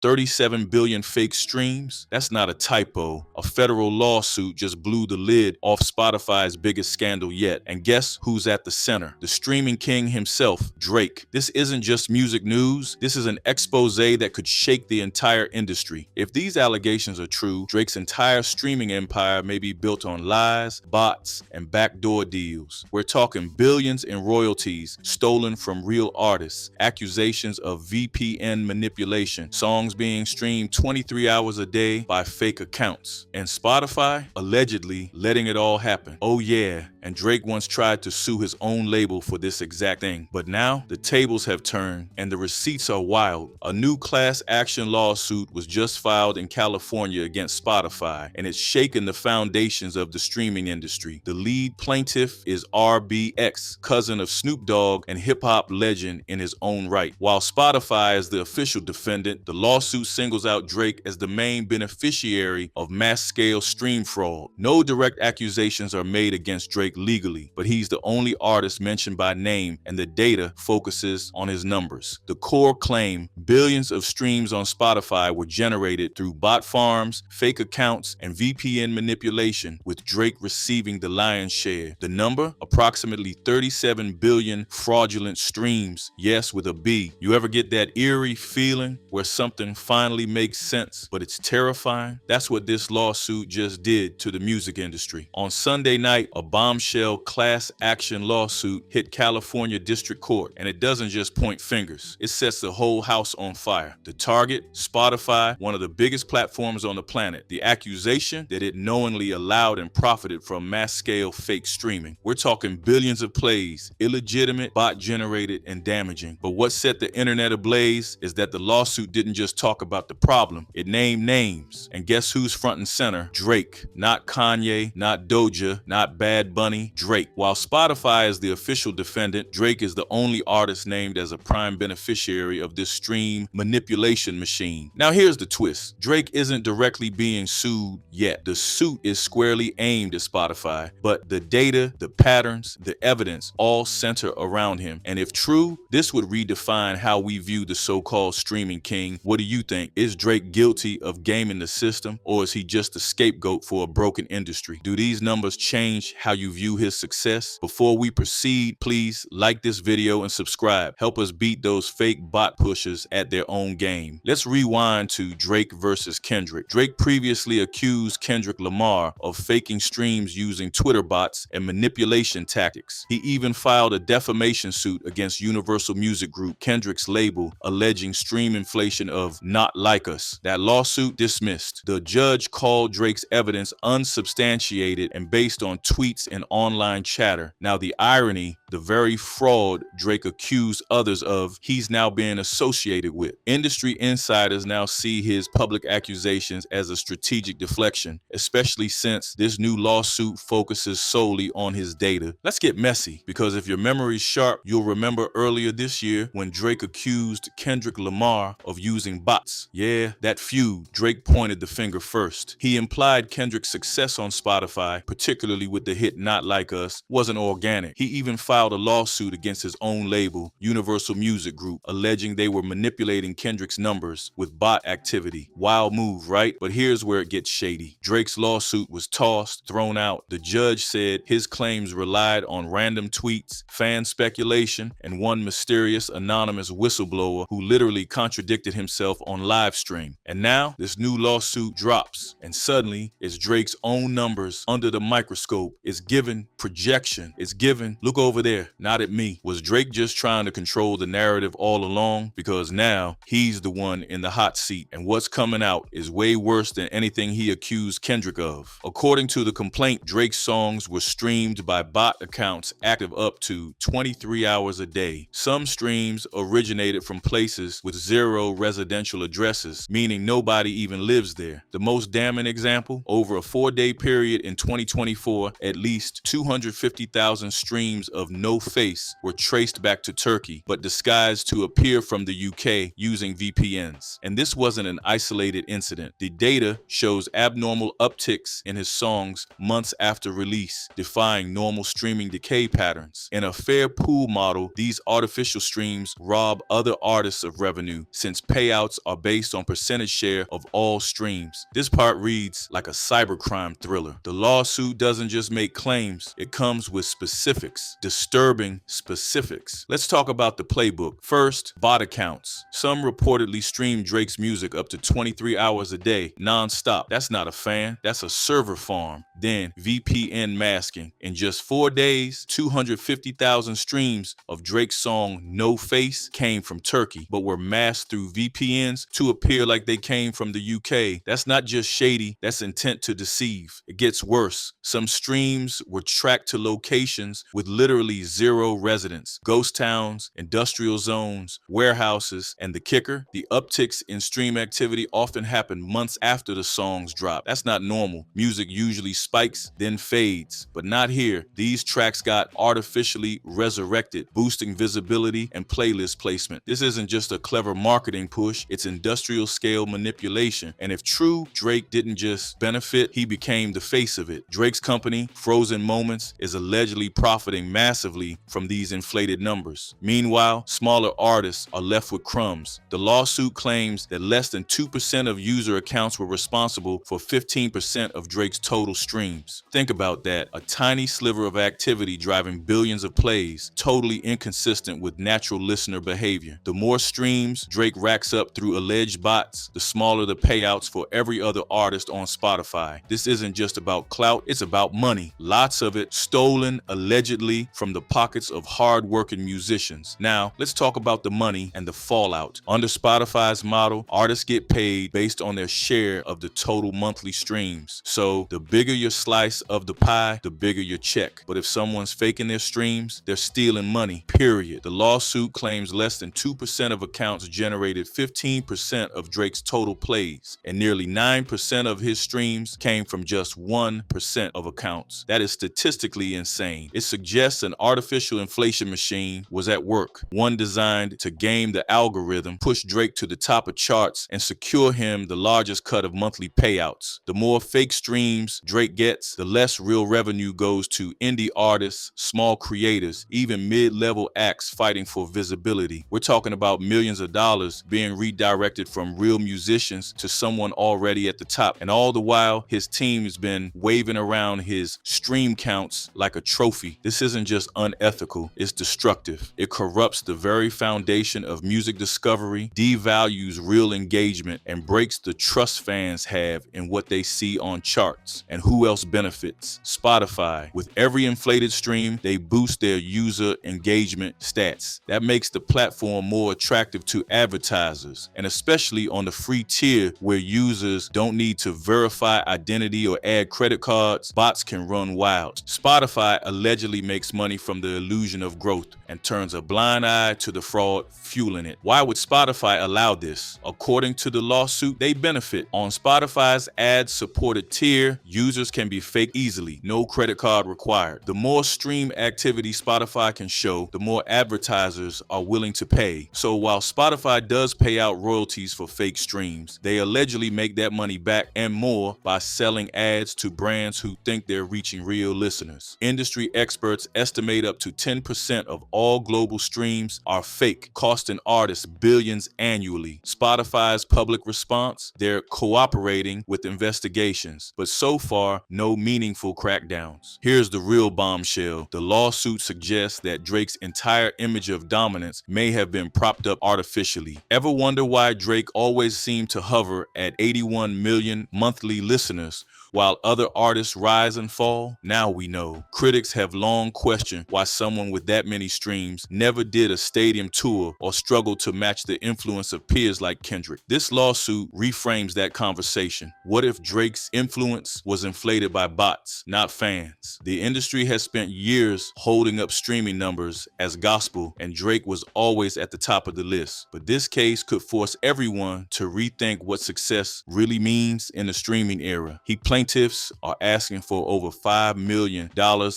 37 billion fake streams? That's not a typo. A federal lawsuit just blew the lid off Spotify's biggest scandal yet. And guess who's at the center? The streaming king himself, Drake. This isn't just music news. This is an expose that could shake the entire industry. If these allegations are true, Drake's entire streaming empire may be built on lies, bots, and backdoor deals. We're talking billions in royalties stolen from real artists, accusations of VPN manipulation, songs being streamed 23 hours a day by fake accounts, and Spotify allegedly letting it all happen. Oh yeah, and Drake once tried to sue his own label for this exact thing. But now the tables have turned and the receipts are wild. A new class action lawsuit was just filed in California against Spotify, and it's shaken the foundations of the streaming industry. The lead plaintiff is RBX, cousin of Snoop Dogg and hip-hop legend in his own right. While Spotify is the official defendant, the lawsuit singles out Drake as the main beneficiary of mass-scale stream fraud. No direct accusations are made against Drake legally, but he's the only artist mentioned by name, and the data focuses on his numbers. The core claim: billions of streams on Spotify were generated through bot farms, fake accounts, and VPN manipulation, with Drake receiving the lion's share. The number? Approximately 37 billion fraudulent streams. Yes, with a B. You ever get that eerie feeling where something finally makes sense, but it's terrifying? That's what this lawsuit just did to the music industry. On Sunday night, a bombshell class action lawsuit hit California District Court, and it doesn't just point fingers. It sets the whole house on fire. The target? Spotify, one of the biggest platforms on the planet. The accusation? That it knowingly allowed and profited from mass-scale fake streaming. We're talking billions of plays, illegitimate, bot-generated, and damaging. But what set the internet ablaze is that the lawsuit didn't just talk about the problem, it named names. And guess who's front and center? Drake. Not Kanye, not Doja, not Bad Bunny, Drake. While Spotify is the official defendant, Drake is the only artist named as a prime beneficiary of this stream manipulation machine. Now here's the twist. Drake isn't directly being sued yet. The suit is squarely aimed at Spotify, but the data, the patterns, the evidence all center around him. And if true, this would redefine how we view the so-called streaming king. What do you think? Is Drake guilty of gaming the system, or is he just a scapegoat for a broken industry? Do these numbers change how you view his success? Before we proceed, please like this video and subscribe. Help us beat those fake bot pushers at their own game. Let's rewind to Drake versus Kendrick. Drake previously accused Kendrick Lamar of faking streams using Twitter bots and manipulation tactics. He even filed a defamation suit against Universal Music Group, Kendrick's label, alleging stream inflation of "not like us." That lawsuit dismissed. The judge called Drake's evidence unsubstantiated and based on tweets and online chatter. Now the irony, the very fraud Drake accused others of, he's now being associated with. Industry insiders now see his public accusations as a strategic deflection, especially since this new lawsuit focuses solely on his data. Let's get messy, because if your memory's sharp, you'll remember earlier this year when Drake accused Kendrick Lamar of using bots. Yeah, that feud, Drake pointed the finger first. He implied Kendrick's success on Spotify, particularly with the hit "Not Like Us," wasn't organic. He even filed a lawsuit against his own label, Universal Music Group, alleging they were manipulating Kendrick's numbers with bot activity. Wild move, right? But here's where it gets shady. Drake's lawsuit was tossed, thrown out. The judge said his claims relied on random tweets, fan speculation, and one mysterious anonymous whistleblower who literally contradicted himself on live stream. And now this new lawsuit drops, and suddenly it's Drake's own numbers under the microscope. It's given projection. It's given, look over there, not at me. Was Drake just trying to control the narrative all along? Because now he's the one in the hot seat, and what's coming out is way worse than anything he accused Kendrick of. According to the complaint, Drake's songs were streamed by bot accounts active up to 23 hours a day. Some streams originated from places with 0 residential addresses, meaning nobody even lives there. The most damning example, over a 4-day period in 2024, at least 250,000 streams of No Face were traced back to Turkey, but disguised to appear from the UK using VPNs. And this wasn't an isolated incident. The data shows abnormal upticks in his songs months after release, defying normal streaming decay patterns. In a fair pool model, these artificial streams rob other artists of revenue, since payouts are based on percentage share of all streams. This part reads like a cybercrime thriller. The lawsuit doesn't just make claims, it comes with specifics, disturbing specifics. Let's talk about the playbook. First, bot accounts. Some reportedly stream Drake's music up to 23 hours a day, non-stop. That's not a fan, that's a server farm. Then VPN masking. In just 4 days, 250,000 streams of Drake's song No Face came from Turkey, but were masked through VPNs to appear like they came from the UK. That's not just shady, that's intent to deceive. It gets worse. Some streams were tracked to locations with literally zero residents, ghost towns, industrial zones, warehouses, and the kicker, the upticks in stream activity often happen months after the songs drop. That's not normal. Music usually spikes, then fades, but not here. These tracks got artificially resurrected, boosting visibility and playlist placement. This isn't just a clever marketing push, it's industrial scale manipulation. And if true, Drake didn't just benefit, he became the face of it. Drake's company, Frozen Moments, is allegedly profiting massively from these inflated numbers. Meanwhile, smaller artists are left with crumbs. The lawsuit claims that less than 2% of user accounts were responsible for 15% of Drake's total streams. Think about that, a tiny sliver of activity driving billions of plays, totally inconsistent with natural listener behavior. The more streams Drake racks up through alleged bots, the smaller the payouts for every other artist on Spotify. This isn't just about clout, it's about money. Lots of it stolen allegedly from the pockets of hard-working musicians. Now, let's talk about the money and the fallout. Under Spotify's model, artists get paid based on their share of the total monthly streams. So the bigger your slice of the pie, the bigger your check. But if someone's faking their streams, they're stealing money, period. The lawsuit claims less than 2% of accounts generated 15% of Drake's total plays, and nearly 9% of his streams came from just 1% of accounts. That is statistically insane. It suggests an artificial inflation machine was at work, one designed to game the algorithm, push Drake to the top of charts, and secure him the largest cut of monthly payouts. The more fake streams Drake gets, the less real revenue goes to indie artists, small creators, even mid-level acts fighting for visibility. We're talking about millions of dollars being redirected from real musicians to someone already at the top. And all the while, his team has been waving around his stream counts like a trophy. This isn't just unethical, it's destructive. It corrupts the very foundation of music discovery, devalues real engagement, and breaks the trust fans have in what they see on charts. And who else benefits? Spotify. With every inflated stream, they boost their user engagement stats. That makes the platform more attractive to advertisers, and especially on the free tier where users don't need to verify identity or add credit cards, bots can run wild. Spotify allegedly makes money from the illusion of growth and turns a blind eye to the fraud fueling it. Why would Spotify allow this? According to the lawsuit, they benefit. On Spotify's ad-supported tier, users can be faked easily, no credit card required. The more stream activity Spotify can show, the more advertisers are willing to pay. So while Spotify does pay out royalties for fake streams, they allegedly make that money back and more by selling ads to brands who think they're reaching real listeners. Industry experts estimate up to 10% of all global streams are fake, costing artists billions annually. Spotify's public response? They're cooperating with investigations, but so far, no meaningful crackdowns. Here's the real bombshell. The lawsuit suggests that Drake's entire image of dominance may have been propped up artificially. Ever wonder why Drake always seemed to hover at 81 million monthly listeners while other artists rise and fall? Now we know. Critics have long questioned why someone with that many streams never did a stadium tour or struggled to match the influence of peers like Kendrick. This lawsuit reframes that conversation. What if Drake's influence was inflated by bots, not fans? The industry has spent years holding up streaming numbers as gospel, and Drake was always at the top of the list. But this case could force everyone to rethink what success really means in the streaming era. Plaintiffs are asking for over $5 million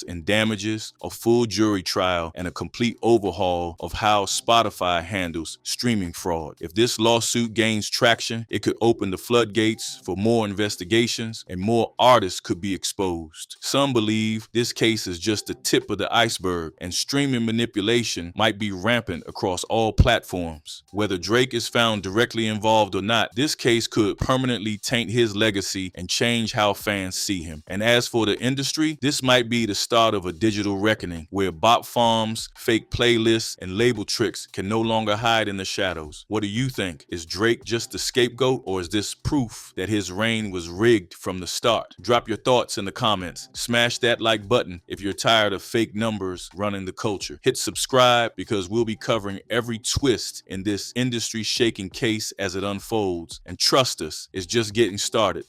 in damages, a full full jury trial, and a complete overhaul of how Spotify handles streaming fraud. If this lawsuit gains traction, it could open the floodgates for more investigations and more artists could be exposed. Some believe this case is just the tip of the iceberg and streaming manipulation might be rampant across all platforms. Whether Drake is found directly involved or not, this case could permanently taint his legacy and change how fans see him. And as for the industry, this might be the start of a digital reckoning where bot farms, fake playlists, and label tricks can no longer hide in the shadows. What do you think? Is Drake just the scapegoat, or is this proof that his reign was rigged from the start? Drop your thoughts in the comments. Smash that like button if you're tired of fake numbers running the culture. Hit subscribe because we'll be covering every twist in this industry-shaking case as it unfolds. And trust us, it's just getting started.